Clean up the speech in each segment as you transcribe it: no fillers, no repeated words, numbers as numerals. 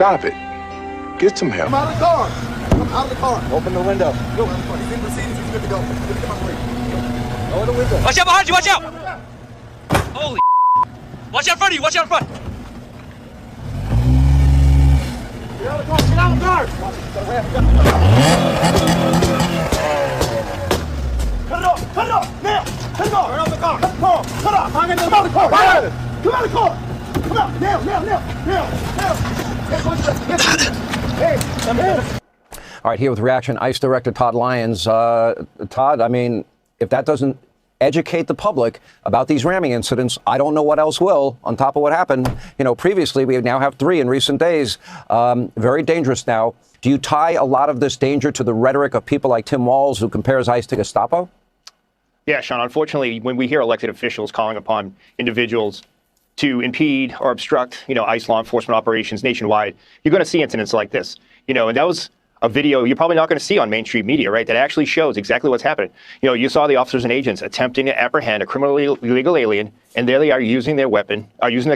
Stop it. Get some help. Come out of the car. Come out of the car. Open the window. Go. He's in proceedings. He's good to go. Good to come out. Go in the window. Watch out behind you, watch out! Holy watch out in front of you, watch out in front! Get out of the car. Get out of the car. Cut it off. Cut it off. Now. Cut it off. Turn off the car. Cut the car. Cut off. Come out of the car. Come out of the car. Come out. Now. All right, here with Reaction, ICE Director Todd Lyons. Todd, I mean, if that doesn't educate the public about these ramming incidents, I don't know what else will, on top of what happened. You know, previously, we now have 3 in recent days. Very dangerous now. Do you tie a lot of this danger to the rhetoric of people like Tim Walz, who compares ICE to Gestapo? Yeah, Sean, unfortunately, when we hear elected officials calling upon individuals to impede or obstruct, ICE law enforcement operations nationwide, you're going to see incidents like this. And that was a video you're probably not going to see on mainstream media, right? That actually shows exactly what's happening. You saw the officers and agents attempting to apprehend a criminally illegal alien, and there they are using their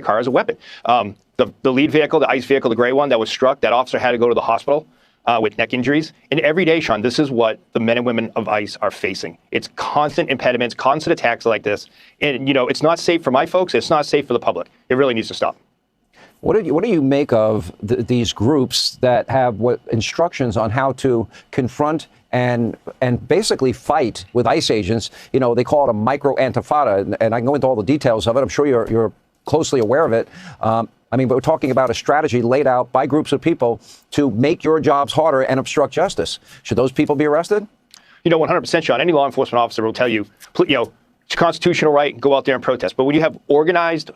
car as a weapon. The lead vehicle, the ICE vehicle, the gray one that was struck, that officer had to go to the hospital with neck injuries. And every day, Sean, this is what the men and women of ICE are facing. It's constant impediments, constant attacks like this. And, it's not safe for my folks. It's not safe for the public. It really needs to stop. What do you make of these groups that have instructions on how to confront and basically fight with ICE agents? They call it a micro-intifada, and I can go into all the details of it. I'm sure you're closely aware of it. But we're talking about a strategy laid out by groups of people to make your jobs harder and obstruct justice. Should those people be arrested? 100%, Sean. Any law enforcement officer will tell you, it's a constitutional right, go out there and protest. But when you have organized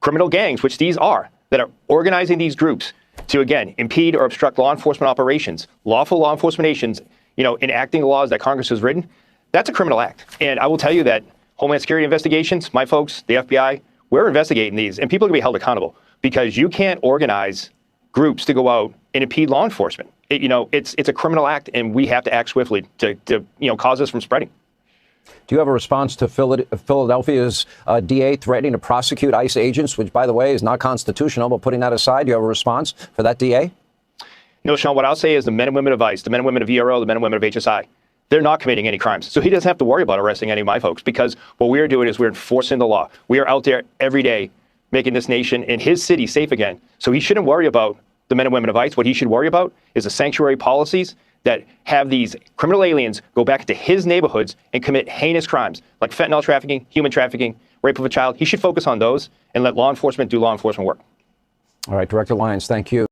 criminal gangs, which these are, that are organizing these groups to, again, impede or obstruct law enforcement operations, lawful law enforcement agents, enacting the laws that Congress has written, that's a criminal act. And I will tell you that Homeland Security investigations, my folks, the FBI, we're investigating these, and people can be held accountable because you can't organize groups to go out and impede law enforcement. It's a criminal act, and we have to act swiftly to cause this from spreading. Do you have a response to Philadelphia's DA threatening to prosecute ICE agents, which, by the way, is not constitutional, but putting that aside, do you have a response for that DA? No, Sean, what I'll say is the men and women of ICE, the men and women of ERO, the men and women of HSI, they're not committing any crimes. So he doesn't have to worry about arresting any of my folks because what we are doing is we're enforcing the law. We are out there every day making this nation and his city safe again. So he shouldn't worry about the men and women of ICE. What he should worry about is the sanctuary policies that have these criminal aliens go back into his neighborhoods and commit heinous crimes like fentanyl trafficking, human trafficking, rape of a child. He should focus on those and let law enforcement do law enforcement work. All right, Director Lyons, thank you.